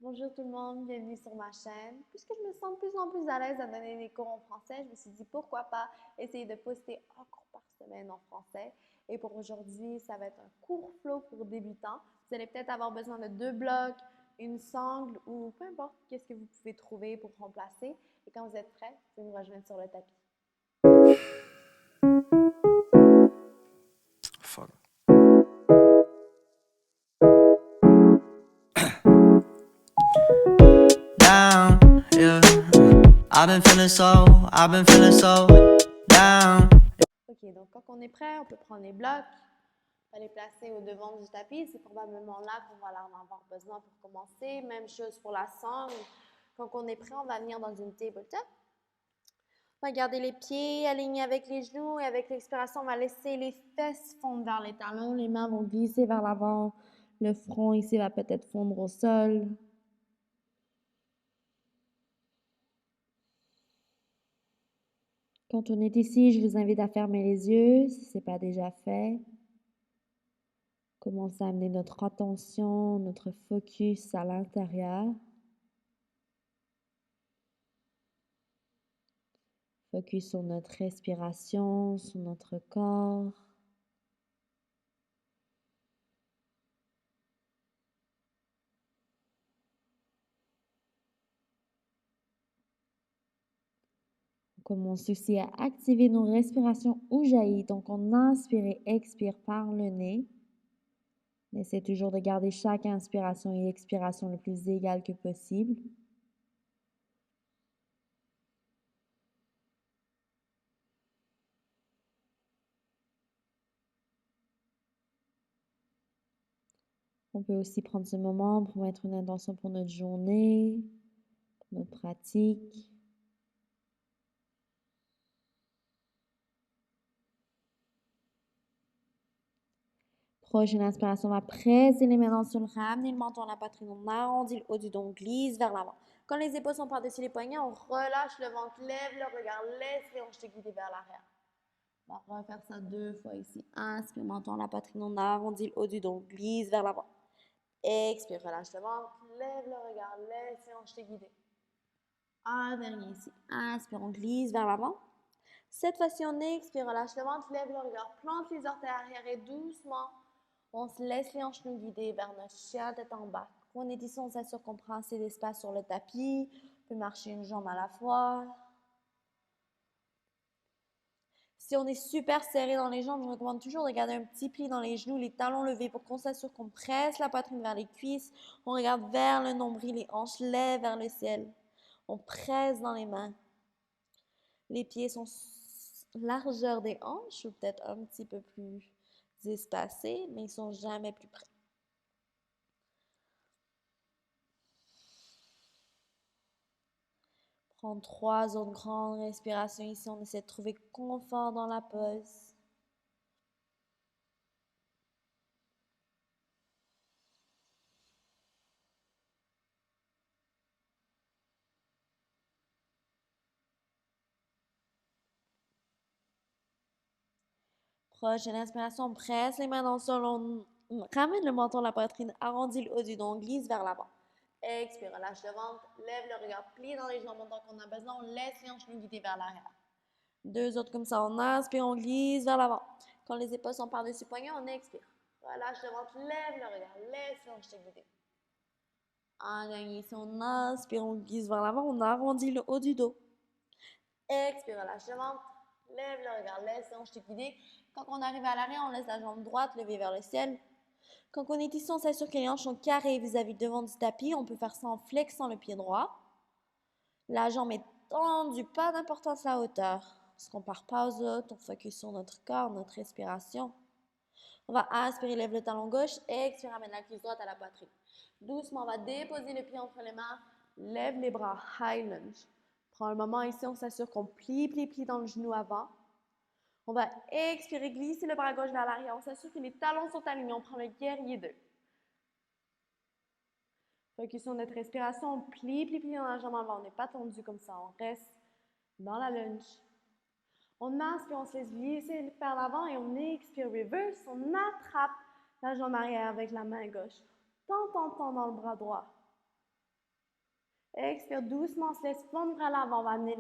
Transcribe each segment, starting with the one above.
Bonjour tout le monde, bienvenue sur ma chaîne. Puisque je me sens de plus en plus à l'aise à donner des cours en français, je me suis dit pourquoi pas essayer de poster un cours par semaine en français. Et pour aujourd'hui, ça va être un cours flow pour débutants. Vous allez peut-être avoir besoin de 2 blocs, une sangle ou peu importe qu'est-ce que vous pouvez trouver pour remplacer. Et quand vous êtes prêts, vous pouvez me rejoindre sur le tapis. Fuck. Down, yeah. I've been feeling so down. Ok, donc quand on est prêt, on peut prendre les blocs, les placer au devant du tapis. C'est probablement là qu'on va en avoir besoin pour commencer. Même chose pour la sangle. Quand on est prêt, on va venir dans une tabletop. On va garder les pieds alignés avec les genoux et avec l'expiration, on va laisser les fesses fondre vers les talons. Les mains vont glisser vers l'avant. Le front ici va peut-être fondre au sol. Quand on est ici, je vous invite à fermer les yeux si ce n'est pas déjà fait. Commencez à amener notre attention, notre focus à l'intérieur. Focus sur notre respiration, sur notre corps. On commence aussi à activer nos respirations ujjayi. Donc, on inspire et expire par le nez. Essayez toujours de garder chaque inspiration et expiration le plus égale que possible. On peut aussi prendre ce moment pour mettre une intention pour notre journée, pour notre pratique. Prochaine inspiration, on va presser les mains dans le sol, ramener le menton à la poitrine, on arrondit le haut du dos, on glisse vers l'avant. Quand les épaules sont par-dessus les poignets, on relâche le ventre, lève le regard, laisse les hanches te guider vers l'arrière. On va refaire ça 2 fois ici. Inspire, menton à la poitrine, on arrondit le haut du dos, on glisse vers l'avant. Expire, relâche le ventre, lève le regard, laisse les hanches te guider. Un dernier ici. Inspire, on glisse vers l'avant. Cette fois-ci, on expire, relâche le ventre, lève le regard, plante les orteils arrière et doucement, on se laisse les hanches nous guider vers notre chien tête en bas. Quand on est ici, on s'assure qu'on prend assez d'espace sur le tapis. On peut marcher une jambe à la fois. Si on est super serré dans les jambes, je recommande toujours de garder un petit pli dans les genoux, les talons levés pour qu'on s'assure qu'on presse la poitrine vers les cuisses. On regarde vers le nombril, les hanches lèvent vers le ciel. On presse dans les mains. Les pieds sont largeur des hanches ou peut-être un petit peu plus espacés, mais ils sont jamais plus près. Prendre 3 autres grandes respirations ici. On essaie de trouver confort dans la pose. Prochaine inspiration, on presse les mains dans le sol, on ramène le menton à la poitrine, arrondit le haut du dos, on glisse vers l'avant. Expire, relâche le ventre, lève le regard, plie dans les jambes tant qu'on a besoin, on laisse les hanches nous guider vers l'arrière. 2 autres comme ça, on inspire, on glisse vers l'avant. Quand les épaules sont par-dessus le poignet, on expire. Relâche le ventre, lève le regard, laisse les hanches te guider. Un dernier ici, on inspire, on glisse vers l'avant, on arrondit le haut du dos. Expire, relâche le ventre, lève le regard, laisse les hanches te guider. Quand on arrive à l'arrière, on laisse la jambe droite levée vers le ciel. Quand on est ici, on s'assure que les hanches sont carrées vis-à-vis devant du tapis. On peut faire ça en flexant le pied droit. La jambe est tendue, pas d'importance à la hauteur. On ne se compare pas aux autres, on focus sur notre corps, notre respiration. On va inspirer, lève le talon gauche, expire, ramène la cuisse droite à la poitrine. Doucement, on va déposer le pied entre les mains, lève les bras, high lunge. Prends un moment ici, on s'assure qu'on plie dans le genou avant. On va expirer, glisser le bras gauche vers l'arrière. On s'assure que les talons sont alignés. On prend le guerrier 2. Focus sur notre respiration. On plie dans la jambe avant. On n'est pas tendu comme ça. On reste dans la lunge. On inspire, on se laisse glisser vers l'avant et on expire, reverse. On attrape la jambe arrière avec la main gauche. Tend dans le bras droit. Expire doucement, on se laisse fondre à l'avant. On va amener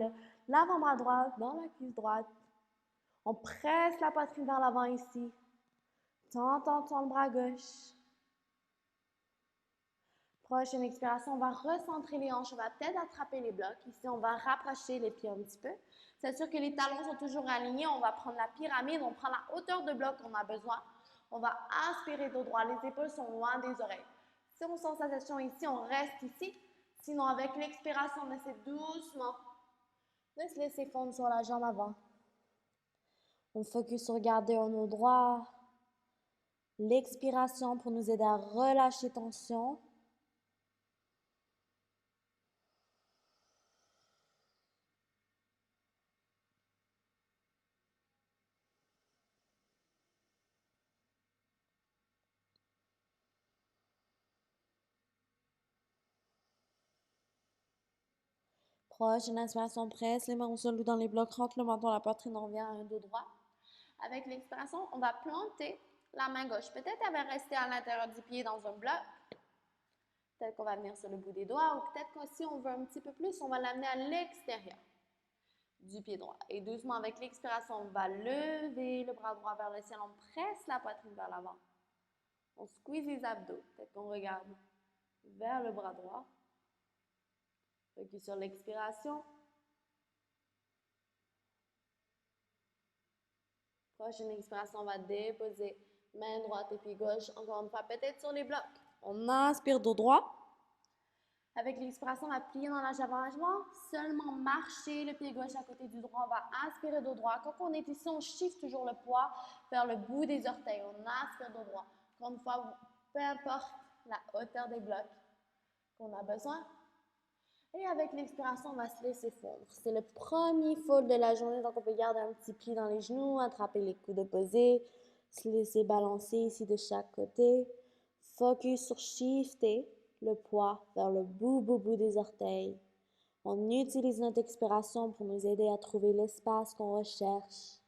l'avant-bras droit dans la cuisse droite. On presse la poitrine vers l'avant ici. Tends le bras gauche. Prochaine expiration, on va recentrer les hanches. On va peut-être attraper les blocs. Ici, on va rapprocher les pieds un petit peu. C'est sûr que les talons sont toujours alignés. On va prendre la pyramide. On prend la hauteur de bloc qu'on a besoin. On va inspirer dos droit. Les épaules sont loin des oreilles. Si on sent sensation ici, on reste ici. Sinon, avec l'expiration, on essaie doucement de se laisser fondre sur la jambe avant. On focus sur garder au dos droit. L'expiration pour nous aider à relâcher tension. Prochaine inspiration, presse les mains au sol ou dans les blocs, rentre le menton, la poitrine, on revient à un dos droit. Avec l'expiration, on va planter la main gauche. Peut-être elle va rester à l'intérieur du pied dans un bloc. Peut-être qu'on va venir sur le bout des doigts ou peut-être que si on veut un petit peu plus, on va l'amener à l'extérieur du pied droit. Et doucement, avec l'expiration, on va lever le bras droit vers le ciel. On presse la poitrine vers l'avant. On squeeze les abdos. Peut-être qu'on regarde vers le bras droit. Focus sur l'expiration. Prochaine expiration, on va déposer main droite et pied gauche. Encore une fois, peut-être sur les blocs. On inspire dos droit. Avec l'expiration, on va plier dans la jambe avant. Seulement marcher le pied gauche à côté du droit. On va inspirer dos droit. Quand on est ici, on shift toujours le poids vers le bout des orteils. On inspire dos droit. Encore une fois, peu importe la hauteur des blocs qu'on a besoin. Et avec l'expiration, on va se laisser fondre. C'est le premier fold de la journée, donc on peut garder un petit pli dans les genoux, attraper les coudes opposés, se laisser balancer ici de chaque côté. Focus sur shifter le poids vers le bout des orteils. On utilise notre expiration pour nous aider à trouver l'espace qu'on recherche.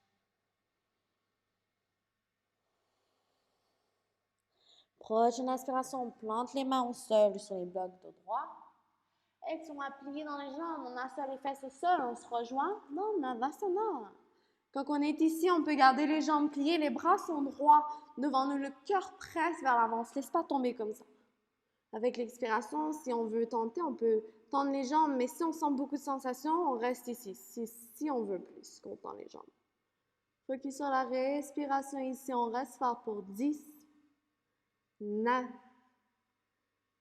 Prochaine inspiration, on plante les mains au sol sur les blocs de droit. Expiration, on va plier dans les jambes, on installe les fesses au sol, on se rejoint dans Navasana. Quand on est ici, on peut garder les jambes pliées, les bras sont droits devant nous, le cœur presse vers l'avant, on ne se laisse pas tomber comme ça. Avec l'expiration, si on veut tenter, on peut tendre les jambes, mais si on sent beaucoup de sensations, on reste ici. Si on veut plus, qu'on tend les jambes. Focus sur la respiration ici, on reste fort pour 10, 9,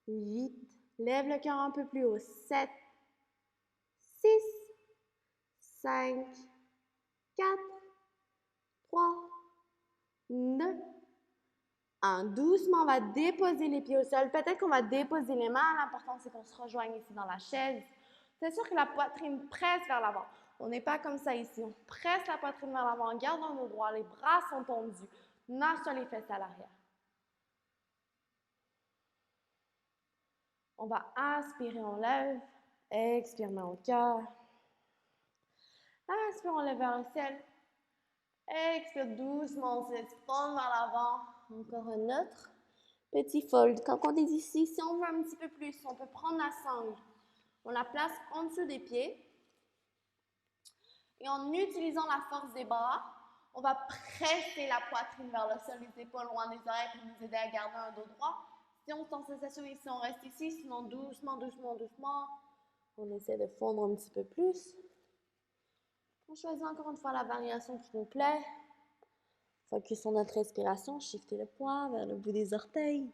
8, lève le cœur un peu plus haut, 7, 6, 5, 4, 3, 2, 1. Doucement, on va déposer les pieds au sol. Peut-être qu'on va déposer les mains. L'important, c'est qu'on se rejoigne ici dans la chaise. C'est sûr que la poitrine presse vers l'avant. On n'est pas comme ça ici. On presse la poitrine vers l'avant, on garde nos droits. Les bras sont tendus. Nage sur les fesses à l'arrière. On va inspirer, on lève. Expire, main au cœur. Inspire, on lève vers le ciel. Expire doucement, on se laisse fondre vers l'avant. Encore un autre petit fold. Quand on est ici, si on veut un petit peu plus, on peut prendre la sangle. On la place en dessous des pieds. Et en utilisant la force des bras, on va presser la poitrine vers le sol, les épaules loin des oreilles pour nous aider à garder un dos droit. Si on sent sensation ici, on reste ici. Sinon, doucement, doucement, doucement, on essaie de fondre un petit peu plus. On choisit encore une fois la variation qui nous plaît. Focus sur notre respiration, shifter le poids vers le bout des orteils.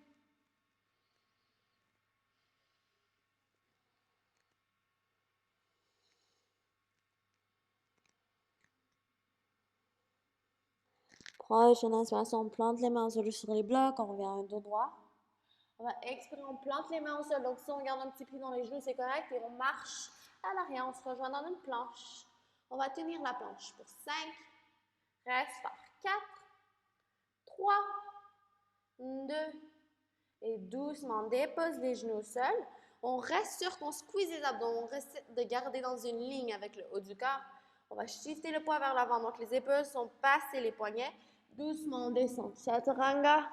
Prochaine inspiration, on plante les mains sur les blocs, on revient à un dos droit. On va expirer, on plante les mains au sol. Donc si on garde un petit pli dans les genoux, c'est correct. Et on marche à l'arrière, on se rejoint dans une planche. On va tenir la planche pour 5, reste fort, 4, 3, 2, et doucement, dépose les genoux au sol. On reste sûr qu'on squeeze les abdos, on reste de garder dans une ligne avec le haut du corps. On va shifter le poids vers l'avant, donc les épaules sont passées les poignets. Doucement, on descend. Chaturanga.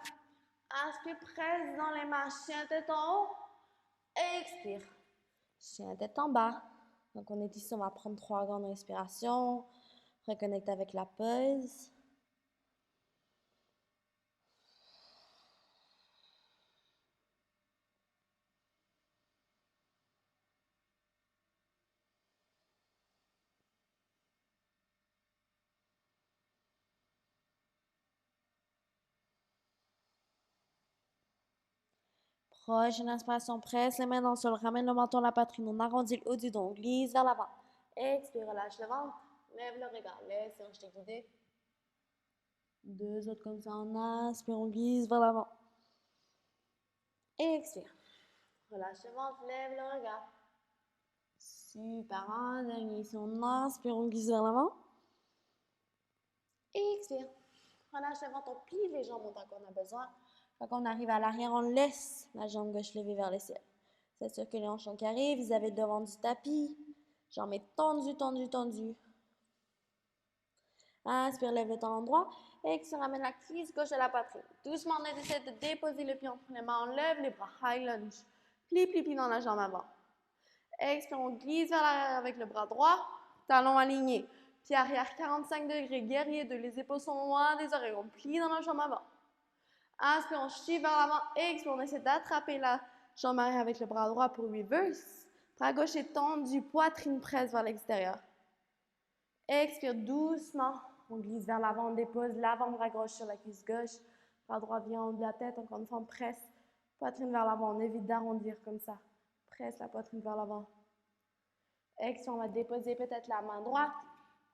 Inspire, presse dans les mains, chien tête en haut. Expire. Chien tête en bas. Donc, on est ici, on va prendre 3 grandes respirations. Reconnecter avec la pause. Prochaine inspiration, presse les mains dans le sol, ramène le menton à la poitrine, on arrondit le haut du dos, on glisse vers l'avant. Expire, relâche le ventre, lève le regard, laisse et on te guider. 2 autres comme ça, on inspire, on glisse vers l'avant. Expire, relâche le ventre, lève le regard. Super, un dernier, ici on inspire, on glisse vers l'avant. Expire, relâche le ventre, on plie les jambes autant qu'on a besoin. Quand on arrive à l'arrière, on laisse la jambe gauche levée vers le ciel. C'est sûr que les hanches sont carrées, vous avez le devant du tapis. Jambes tendues, tendues, tendues. Inspire, lève le talon droit. Expire, ramène la cuisse gauche à la poitrine. Doucement, on essaie de déposer le pied entre les mains. On lève les bras, high lunge. Plie, plie, plie dans la jambe avant. Expire, on glisse vers l'arrière avec le bras droit. Talon aligné. Pied arrière 45 degrés, guerrier 2. Les épaules sont loin des oreilles. On plie dans la jambe avant. Inspire, on chie vers l'avant. Expire, on essaie d'attraper la jambe arrière avec le bras droit pour reverse. Bras gauche est tendu, poitrine presse vers l'extérieur. Expire doucement. On glisse vers l'avant, on dépose l'avant-bras gauche sur la cuisse gauche. Bras droit vient en haut de la tête. Encore une fois, on presse. Poitrine vers l'avant. On évite d'arrondir comme ça. Presse la poitrine vers l'avant. Expire, on va déposer peut-être la main droite,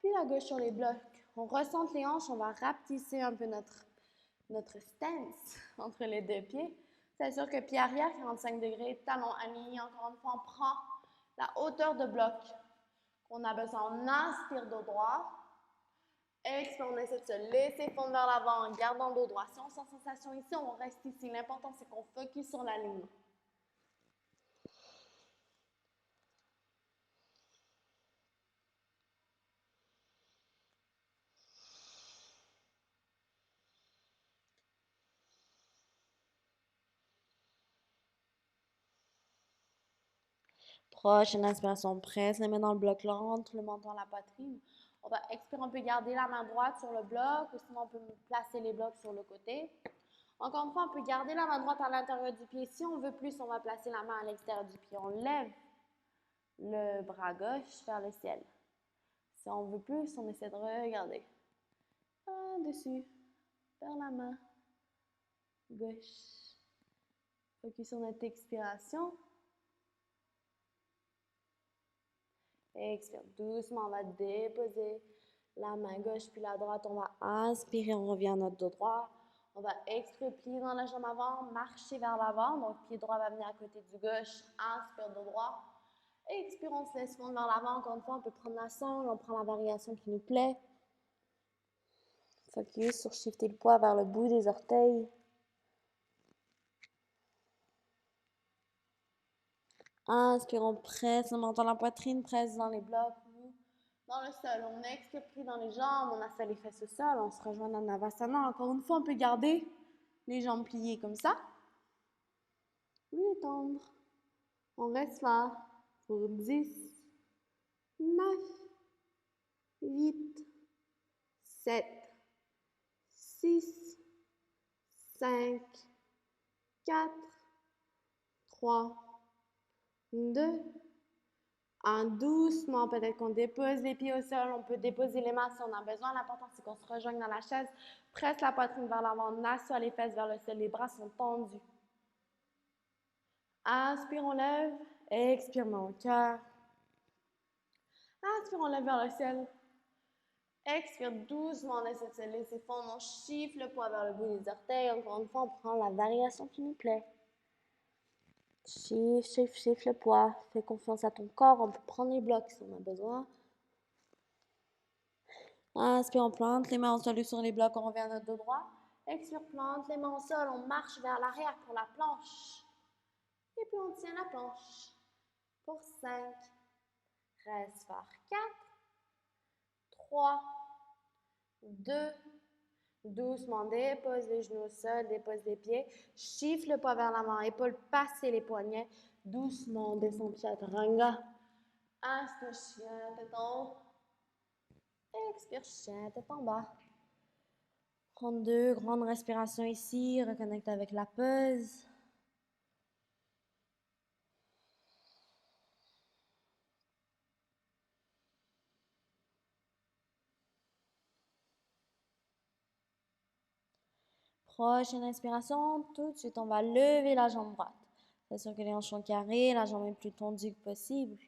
puis la gauche sur les blocs. On ressente les hanches. On va rapetisser un peu notre stance entre les deux pieds. C'est sûr que pied arrière, 45 degrés, talon aligné. Encore une fois, on prend la hauteur de bloc qu'on a besoin. On inspire dos droit. Expire, on essaie de se laisser fondre vers l'avant en gardant dos droit. Si on sent sensation ici, on reste ici. L'important, c'est qu'on focus sur l'alignement. Prochaine inspiration, presse les mains dans le bloc, entre le menton à la poitrine. On va expirer, on peut garder la main droite sur le bloc ou sinon on peut placer les blocs sur le côté. Encore une fois, on peut garder la main droite à l'intérieur du pied. Si on veut plus, on va placer la main à l'extérieur du pied. On lève le bras gauche vers le ciel. Si on veut plus, on essaie de regarder. Dessus, vers la main gauche. Focus sur notre expiration. Expire doucement, on va déposer la main gauche puis la droite. On va inspirer, on revient à notre dos droit. On va expirer, plier dans la jambe avant, marcher vers l'avant. Donc, pied droit va venir à côté du gauche. Inspire, dos droit. Expire, on se laisse fondre vers l'avant. Encore une fois, on peut prendre la sangle, on prend la variation qui nous plaît. Focus sur shifter le poids vers le bout des orteils. Inspire, on presse, on entend la poitrine, presse dans les blocs, dans le sol. On expire, plie dans les jambes, on installe les fesses au sol, on se rejoint dans Navasana. Encore une fois, on peut garder les jambes pliées comme ça. Détendre. On reste là pour 10, 9, 8, 7, 6, 5, 4, 3, 2, 1. Doucement, peut-être qu'on dépose les pieds au sol, on peut déposer les mains si on a besoin. L'important, c'est qu'on se rejoigne dans la chaise. Presse la poitrine vers l'avant, on assoit les fesses vers le sol, les bras sont tendus. Inspire, on lève. Expire, mon cœur. Inspire, on lève vers le ciel. Expire doucement, on essaie de se laisser fondre. On chiffre le poids vers le bout des orteils. Encore une fois, on prend la variation qui nous plaît. Chiffre le poids. Fais confiance à ton corps. On peut prendre les blocs si on a besoin. Inspire, on plante les mains au sol sur les blocs. On revient à notre dos droit. Expire, plante les mains au sol. On marche vers l'arrière pour la planche. Et puis on tient la planche. Pour 5. Reste fort. 4. 3. 2. Doucement, dépose les genoux au sol, dépose les pieds. Chiffre le poids vers l'avant. Épaules passées les poignets. Doucement, on descend chaturanga. Inspire, chien, tête en haut. Expire, chien, tête en bas. Prendre 2 grandes respirations ici, reconnecte avec la pause. Prochaine inspiration, tout de suite on va lever la jambe droite. C'est sûr que les hanches sont carrées, la jambe est plus tendue que possible.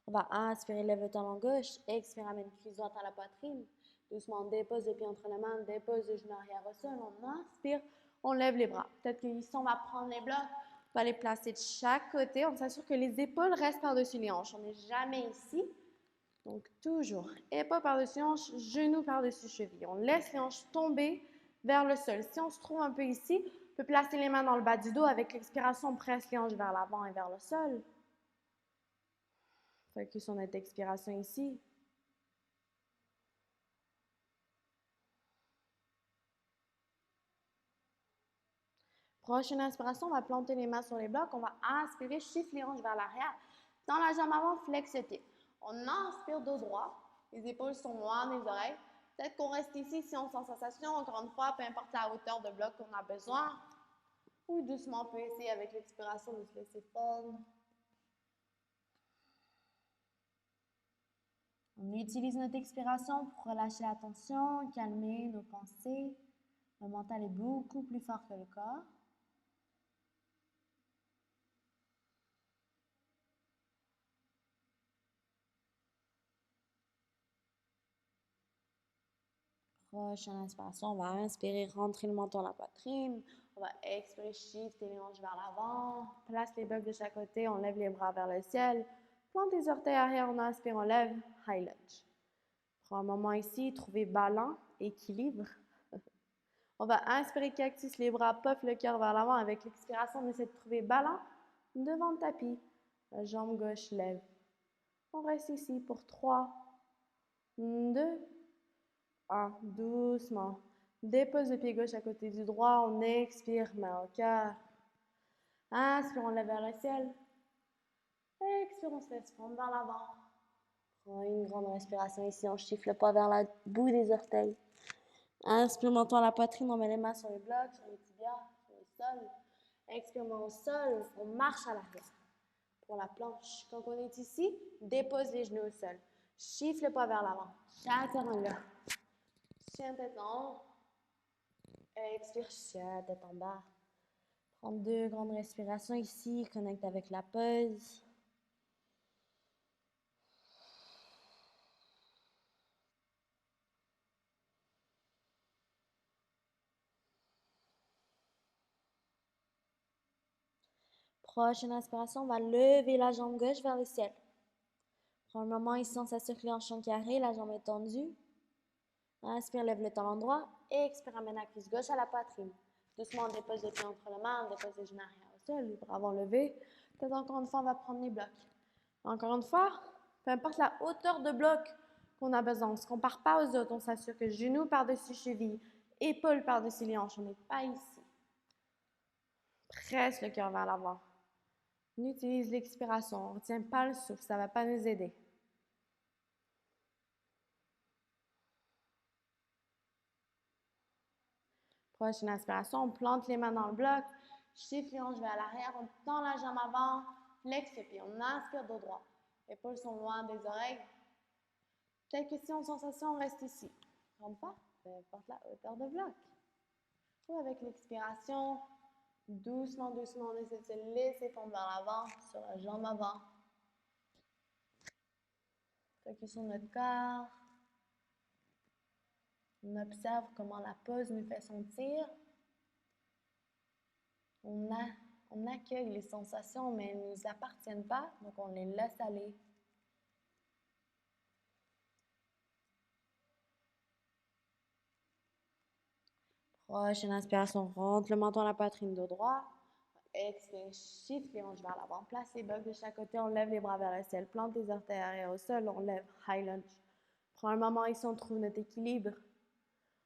On va inspirer, lève le talon gauche, expire, amène cuisse droite à la poitrine. Doucement, on dépose les pieds entre les mains, dépose les genoux arrière au sol, on inspire, on lève les bras. Peut-être qu'ici on va prendre les blocs, on va les placer de chaque côté, on s'assure que les épaules restent par-dessus les hanches. On n'est jamais ici. Donc toujours, épaules par-dessus hanches, genoux par-dessus cheville. On laisse les hanches tomber vers le sol. Si on se trouve un peu ici, on peut placer les mains dans le bas du dos. Avec l'expiration, on presse les hanches vers l'avant et vers le sol. Focus sur notre expiration ici. Prochaine inspiration, on va planter les mains sur les blocs. On va inspirer, chiffre les hanches vers l'arrière. Dans la jambe avant, flex le pied. On inspire dos droit. Les épaules sont loin des oreilles. Peut-être qu'on reste ici si on sent sensation. Encore une fois, peu importe la hauteur de bloc qu'on a besoin. Ou doucement, on peut essayer avec l'expiration de se laisser fondre. On utilise notre expiration pour relâcher la tension, calmer nos pensées. Le mental est beaucoup plus fort que le corps. Prochaine inspiration, on va inspirer, rentrer le menton dans la poitrine. On va expirer, shifter les hanches vers l'avant. Place les blocs de chaque côté, on lève les bras vers le ciel. Plante les orteils arrière, on inspire, on lève, high lunge. Prends un moment ici, trouver ballon, équilibre. On va inspirer, cactus, les bras, puff le cœur vers l'avant. Avec l'expiration, on essaie de trouver ballon devant le tapis. La jambe gauche lève. On reste ici pour 3, 2, 1. Doucement. Dépose le pied gauche à côté du droit. On expire, main au cœur. Inspire, on lève vers le ciel. Expire, on se laisse prendre vers l'avant. Prends une grande respiration ici. On chiffre le pas vers le bout des orteils. Inspire, menton à la poitrine. On met les mains sur les blocs, sur les tibias, sur le sol. Expire, main au sol. On marche à l'arrière pour la planche. Quand on est ici, dépose les genoux au sol. Chiffre le pas vers l'avant. Chaturanga. Chien tête en haut. Expire, chien tête en bas. Prends 2 grandes respirations ici. Connecte avec la pause. Prochaine inspiration, on va lever la jambe gauche vers le ciel. Prends un moment ici, on s'assure que les hanches sont carrées, la jambe est tendue. Inspire, lève le talon droit. Expire, amène la cuisse gauche à la poitrine. Doucement, on dépose les pieds entre les mains, on dépose les genoux arrière au sol, les bras vont lever. Peut-être encore une fois, on va prendre les blocs. Encore une fois, peu importe la hauteur de bloc qu'on a besoin, on ne se compare pas aux autres. On s'assure que genoux par-dessus cheville, épaules par-dessus les hanches. On n'est pas ici. Presse le cœur vers l'avant. On utilise l'expiration. On ne retient pas le souffle, ça ne va pas nous aider. Prochaine inspiration, on plante les mains dans le bloc, chiffre les hanches vers l'arrière, on tend la jambe avant, flex le pied, on inspire dos droit. Les épaules sont loin des oreilles. Peut-être que si on a sensation, on reste ici. Encore une fois, peu importe la hauteur de bloc. Ou avec l'expiration, doucement, doucement, on essaie de se laisser tomber vers l'avant, sur la jambe avant. Focus sur notre corps. On observe comment la pose nous fait sentir. On accueille les sensations, mais elles ne nous appartiennent pas, donc on les laisse aller. Prochaine inspiration, rentre le menton à la poitrine de droit. Expire, chiffre les hanches vers l'avant. Place les blocs de chaque côté, on lève les bras vers le ciel. Plante les orteils arrière au sol, on lève, high lunge. Prends un moment ici, on trouve notre équilibre.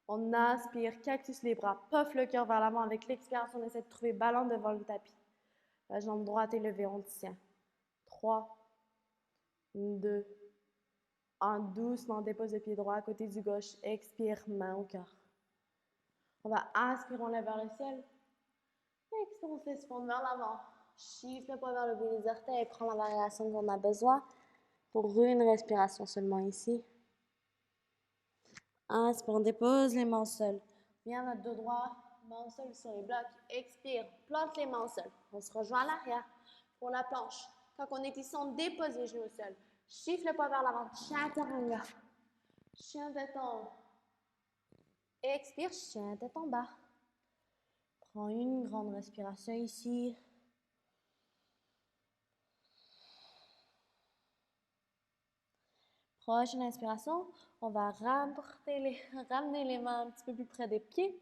On inspire, cactus les bras, puff le cœur vers l'avant. Avec l'expiration, on essaie de trouver ballon devant le tapis. La jambe droite est levée, on tient. 3, 2, 1. Doucement, dépose le pied droit à côté du gauche. Expire, main au cœur. On va inspirer, on lève vers le ciel. Expire, on se laisse fondre vers l'avant. Chiffre le poids vers le bout des orteils et prends la variation qu'on a besoin pour une respiration seulement ici. Inspire, on dépose les mains au sol. Viens notre dos droit, main au sol sur les blocs. Expire, plante les mains au sol. On se rejoint à l'arrière pour la planche. Quand on est ici, on dépose les genoux au sol. Chiffre le poids vers l'avant. Chaturanga. Chien tête en haut. Expire, chien tête en bas. Prends une grande respiration ici. Prochaine inspiration, on va ramener les mains un petit peu plus près des pieds.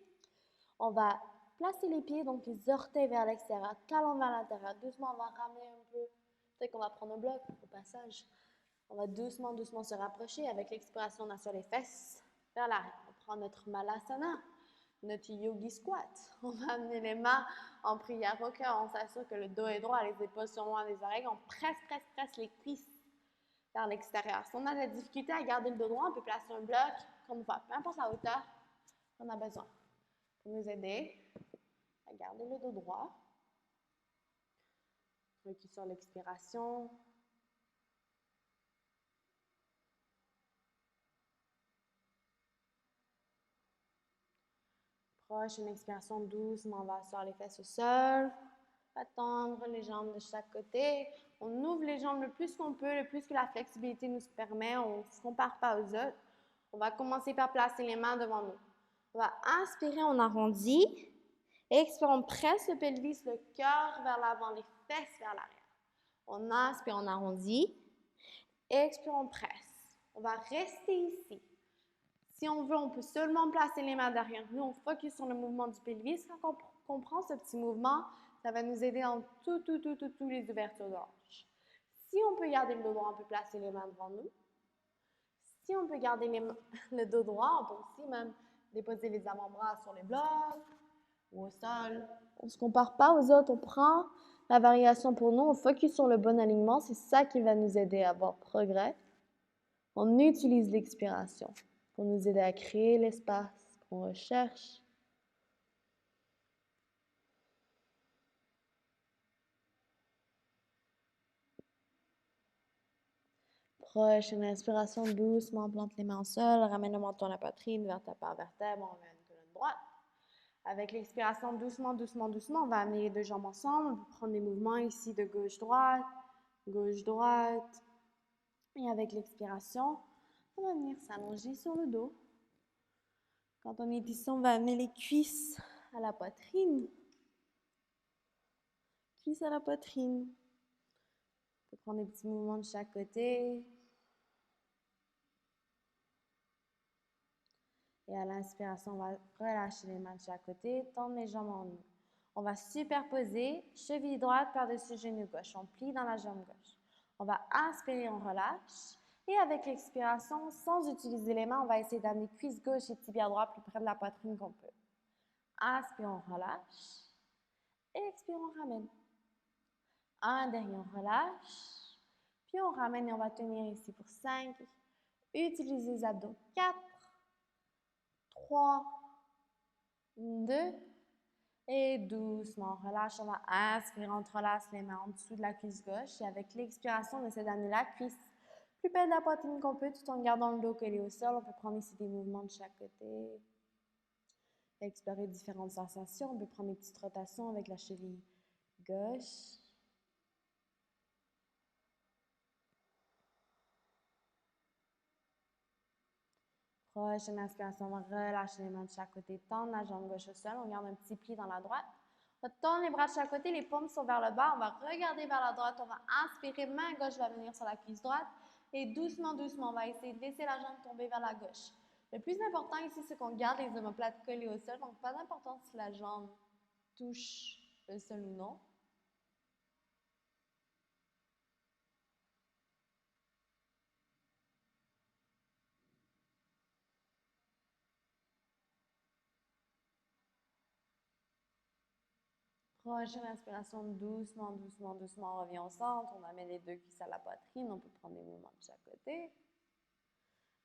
On va placer les pieds, donc les orteils vers l'extérieur, talons vers l'intérieur. Doucement, on va ramener un peu. Peut-être qu'on va prendre un bloc au passage. On va doucement, doucement se rapprocher. Avec l'expiration, on assure les fesses vers l'arrière. On prend notre Malasana, notre Yogi Squat. On va amener les mains en prière au cœur. On s'assure que le dos est droit, les épaules sont loin des oreilles. On presse les cuisses vers l'extérieur. Si on a de la difficulté à garder le dos droit, on peut placer un bloc, comme ça, peu importe la hauteur qu'on a besoin. Pour nous aider à garder le dos droit. Recule sur l'expiration. Prochaine expiration, doucement, on va asseoir les fesses au sol. On va tendre les jambes de chaque côté. On ouvre les jambes le plus qu'on peut, le plus que la flexibilité nous permet. On ne se compare pas aux autres. On va commencer par placer les mains devant nous. On va inspirer, on arrondit. Expire, on presse le pelvis, le cœur vers l'avant, les fesses vers l'arrière. On inspire, on arrondit. Expire, on presse. On va rester ici. Si on veut, on peut seulement placer les mains derrière nous. On focus sur le mouvement du pelvis. Quand on comprend ce petit mouvement, ça va nous aider dans toutes les ouvertures de hanches. Si on peut garder le dos droit, on peut placer les mains devant nous. Si on peut garder le dos droit, on peut aussi même déposer les avant-bras sur les blocs ou au sol. On ne se compare pas aux autres. On prend la variation pour nous. On focus sur le bon alignement. C'est ça qui va nous aider à avoir progrès. On utilise l'expiration pour nous aider à créer l'espace qu'on recherche. Prochaine inspiration, doucement, plante les mains au sol, ramène le menton à la poitrine, vertèbre par vertèbre, on revient à une colonne droite. Avec l'expiration, doucement, doucement, doucement, on va amener les deux jambes ensemble. On peut prendre des mouvements ici de gauche-droite, gauche-droite. Et avec l'expiration, on va venir s'allonger sur le dos. Quand on est ici, on va amener les cuisses à la poitrine. Cuisses à la poitrine. On peut prendre des petits mouvements de chaque côté. Et à l'inspiration, on va relâcher les mains de chaque côté, tendre les jambes en haut. On va superposer cheville droite par-dessus genou gauche. On plie dans la jambe gauche. On va inspirer, on relâche. Et avec l'expiration, sans utiliser les mains, on va essayer d'amener cuisse gauche et tibia droit plus près de la poitrine qu'on peut. Inspire, on relâche. Expire, on ramène. Un dernier, on relâche. Puis on ramène et on va tenir ici pour 5. Utilisez les abdos. 4, 3, 2, et doucement, on relâche. On va inspirer, on relâche les mains en dessous de la cuisse gauche. Et avec l'expiration, on essaie d'amener la cuisse plus près de la poitrine qu'on peut, tout en gardant le dos collé au sol. On peut prendre ici des mouvements de chaque côté. Explorer différentes sensations. On peut prendre des petites rotations avec la cheville gauche. Prochaine inspiration, on va relâcher les mains de chaque côté, tendre la jambe gauche au sol. On garde un petit pli dans la droite. On va tendre les bras de chaque côté, les paumes sont vers le bas. On va regarder vers la droite. On va inspirer, main gauche va venir sur la cuisse droite. Et doucement, doucement, on va essayer de laisser la jambe tomber vers la gauche. Le plus important ici, c'est qu'on garde les omoplates collées au sol. Donc, pas d'importance si la jambe touche le sol ou non. Prochaine inspiration, doucement, doucement, doucement, on revient au centre. On amène les deux cuisses à la poitrine. On peut prendre des mouvements de chaque côté.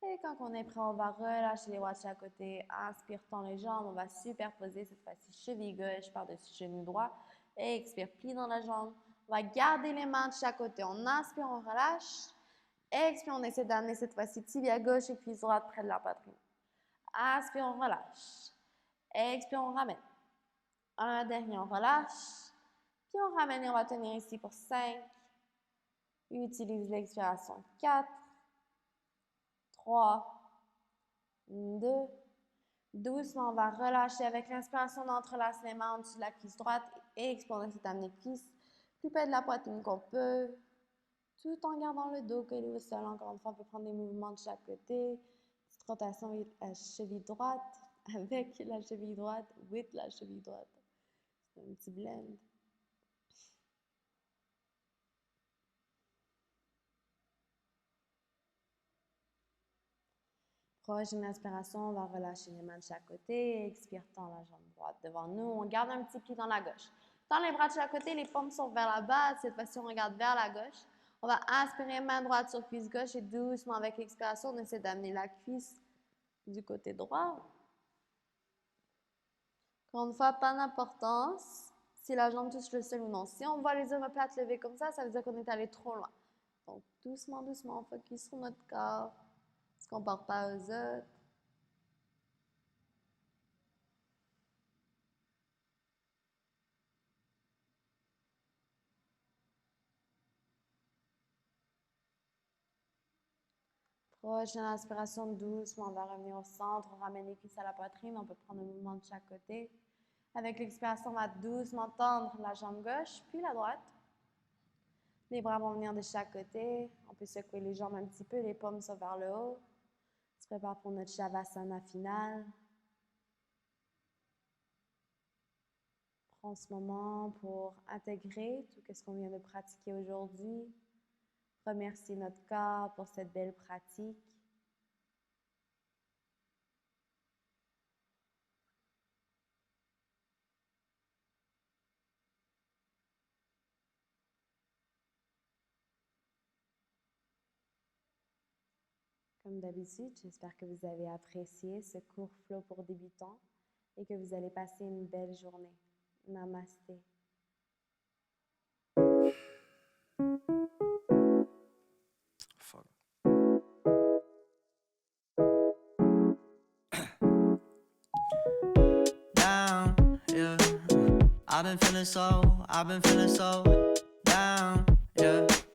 Et quand on est prêt, on va relâcher les bras de chaque côté. Inspire, tend les jambes. On va superposer cette fois-ci cheville gauche par-dessus genou droit. Et expire, plie dans la jambe. On va garder les mains de chaque côté. On inspire, on relâche. Expire, on essaie d'amener cette fois-ci tibia gauche et cuisse droite près de la poitrine. Inspire, on relâche. Expire, on ramène. Un dernier, on relâche. Puis on ramène et on va tenir ici pour 5. Utilise l'expiration. 4, 3, 2. Doucement, on va relâcher avec l'inspiration. On entrelace les mains en dessous de la cuisse droite. Et expire, on essaie d'amener cuisse plus près de la poitrine qu'on peut. Tout en gardant le dos collé au sol. Encore une fois, on peut prendre des mouvements de chaque côté. Petite rotation avec la cheville droite. Avec la cheville droite. With la cheville droite. C'est un petit blend. Prochaine inspiration, on va relâcher les mains de chaque côté. Expire, tend la jambe droite devant nous. On garde un petit pli dans la gauche. Tend les bras de chaque côté, les paumes sont vers la bas. Cette fois-ci, on regarde vers la gauche. On va inspirer, main droite sur cuisse gauche et doucement avec l'expiration, on essaie d'amener la cuisse du côté droit. Encore une fois, pas d'importance si la jambe touche le sol ou non. Si on voit les omoplates levées comme ça veut dire qu'on est allé trop loin. Donc, doucement, doucement, on focus sur notre corps. On ne se compare pas aux autres. Prochaine inspiration, doucement, on va revenir au centre, on ramène les cuisses à la poitrine, on peut prendre un mouvement de chaque côté. Avec l'expiration, on va doucement tendre la jambe gauche, puis la droite. Les bras vont venir de chaque côté. On peut secouer les jambes un petit peu, les paumes sont vers le haut. On se prépare pour notre Shavasana final. Prends ce moment pour intégrer tout ce qu'on vient de pratiquer aujourd'hui. Remercier notre corps pour cette belle pratique. Comme d'habitude, j'espère que vous avez apprécié ce court flow pour débutants et que vous allez passer une belle journée. Namasté. Fuck. Down, yeah. I've been feeling so